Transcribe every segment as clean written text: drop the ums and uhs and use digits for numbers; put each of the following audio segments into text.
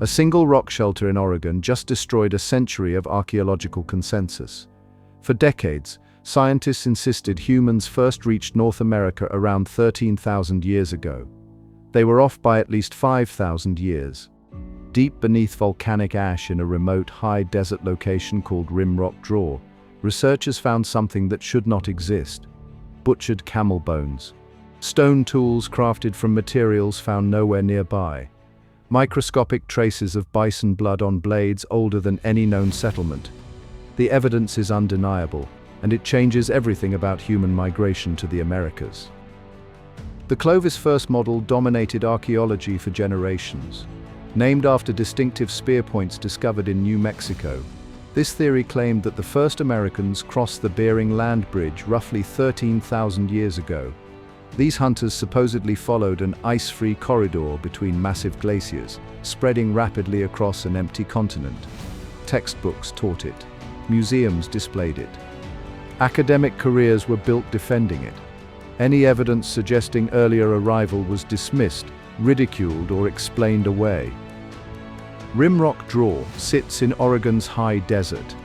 A single rock shelter in Oregon just destroyed a century of archaeological consensus. For decades, scientists insisted humans first reached North America around 13,000 years ago. They were off by at least 5,000 years. Deep beneath volcanic ash in a remote high desert location called Rimrock Draw, researchers found something that should not exist: butchered camel bones. Stone tools crafted from materials found nowhere nearby. Microscopic traces of bison blood on blades older than any known settlement. The evidence is undeniable, and it changes everything about human migration to the Americas. The Clovis first model dominated archaeology for generations. Named after distinctive spear points discovered in New Mexico, this theory claimed that the first Americans crossed the Bering Land Bridge roughly 13,000 years ago. These hunters supposedly followed an ice-free corridor between massive glaciers, spreading rapidly across an empty continent. Textbooks taught it. Museums displayed it. Academic careers were built defending it. Any evidence suggesting earlier arrival was dismissed, ridiculed, or explained away. Rimrock Draw sits in Oregon's high desert,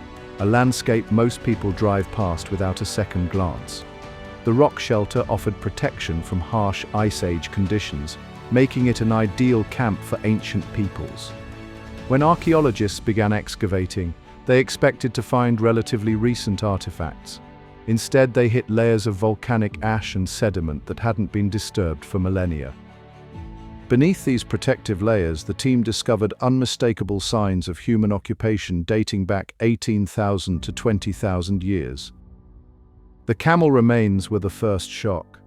a landscape most people drive past without a second glance. The rock shelter offered protection from harsh Ice Age conditions, making it an ideal camp for ancient peoples. When archaeologists began excavating, they expected to find relatively recent artifacts. Instead, they hit layers of volcanic ash and sediment that hadn't been disturbed for millennia. Beneath these protective layers, the team discovered unmistakable signs of human occupation dating back 18,000 to 20,000 years. The camel remains were the first shock.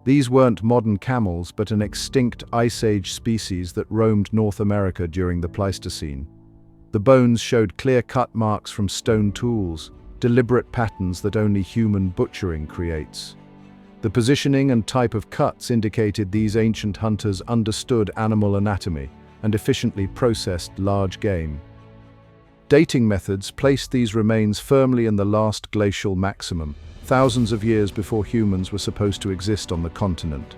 These weren't modern camels, but an extinct Ice Age species that roamed North America during the Pleistocene. The bones showed clear-cut marks from stone tools, deliberate patterns that only human butchering creates. The positioning and type of cuts indicated these ancient hunters understood animal anatomy and efficiently processed large game. Dating methods placed these remains firmly in the last glacial maximum, thousands of years before humans were supposed to exist on the continent.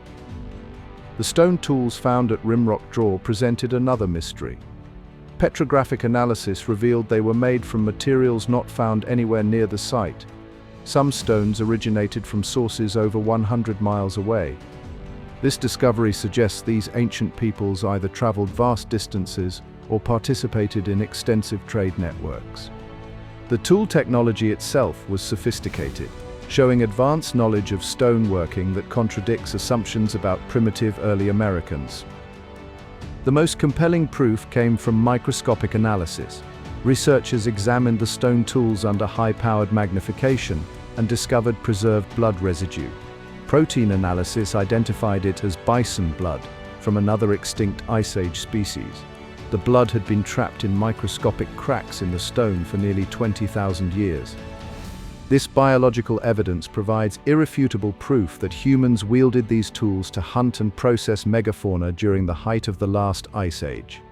The stone tools found at Rimrock Draw presented another mystery. Petrographic analysis revealed they were made from materials not found anywhere near the site. Some stones originated from sources over 100 miles away. This discovery suggests these ancient peoples either traveled vast distances or participated in extensive trade networks. The tool technology itself was sophisticated, showing advanced knowledge of stoneworking that contradicts assumptions about primitive early Americans. The most compelling proof came from microscopic analysis. Researchers examined the stone tools under high-powered magnification and discovered preserved blood residue. Protein analysis identified it as bison blood from another extinct Ice Age species. The blood had been trapped in microscopic cracks in the stone for nearly 20,000 years. This biological evidence provides irrefutable proof that humans wielded these tools to hunt and process megafauna during the height of the last Ice Age.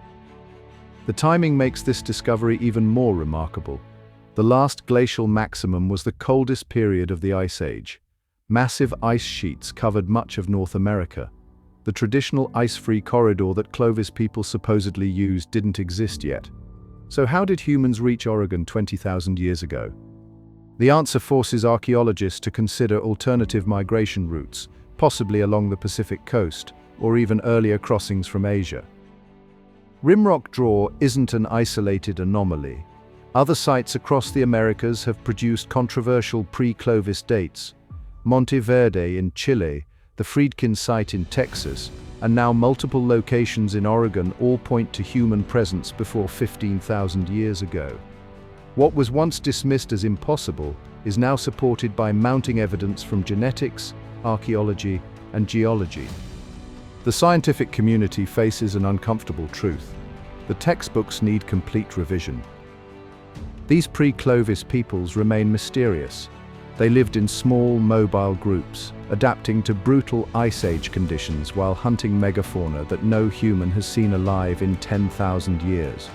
The timing makes this discovery even more remarkable. The last glacial maximum was the coldest period of the Ice Age. Massive ice sheets covered much of North America. The traditional ice-free corridor that Clovis people supposedly used didn't exist yet. So how did humans reach Oregon 20,000 years ago? The answer forces archaeologists to consider alternative migration routes, possibly along the Pacific coast, or even earlier crossings from Asia. Rimrock Draw isn't an isolated anomaly. Other sites across the Americas have produced controversial pre-Clovis dates. Monte Verde in Chile, the Friedkin site in Texas, and now multiple locations in Oregon all point to human presence before 15,000 years ago. What was once dismissed as impossible is now supported by mounting evidence from genetics, archaeology, and geology. The scientific community faces an uncomfortable truth. The textbooks need complete revision. These pre-Clovis peoples remain mysterious. They lived in small, mobile groups, adapting to brutal Ice Age conditions while hunting megafauna that no human has seen alive in 10,000 years.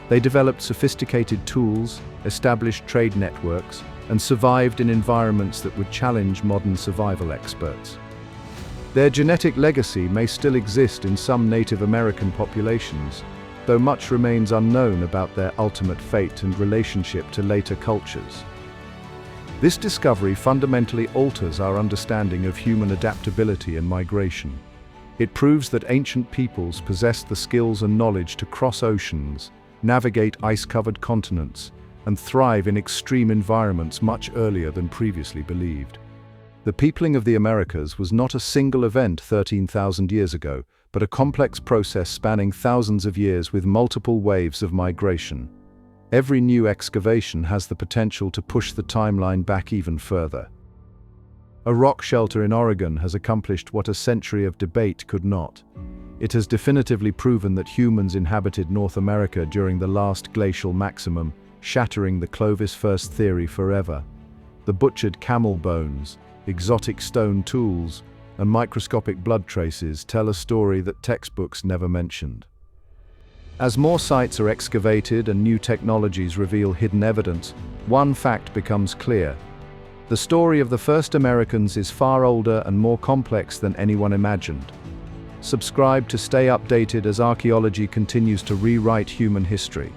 They developed sophisticated tools, established trade networks, and survived in environments that would challenge modern survival experts. Their genetic legacy may still exist in some Native American populations, though much remains unknown about their ultimate fate and relationship to later cultures. This discovery fundamentally alters our understanding of human adaptability and migration. It proves that ancient peoples possessed the skills and knowledge to cross oceans, navigate ice-covered continents, and thrive in extreme environments much earlier than previously believed. The peopling of the Americas was not a single event 13,000 years ago, but a complex process spanning thousands of years with multiple waves of migration. Every new excavation has the potential to push the timeline back even further. A rock shelter in Oregon has accomplished what a century of debate could not. It has definitively proven that humans inhabited North America during the last glacial maximum, shattering the Clovis Theory forever. The butchered camel bones, exotic stone tools, and microscopic blood traces tell a story that textbooks never mentioned. As more sites are excavated and new technologies reveal hidden evidence, one fact becomes clear. The story of the first Americans is far older and more complex than anyone imagined. Subscribe to stay updated as archaeology continues to rewrite human history.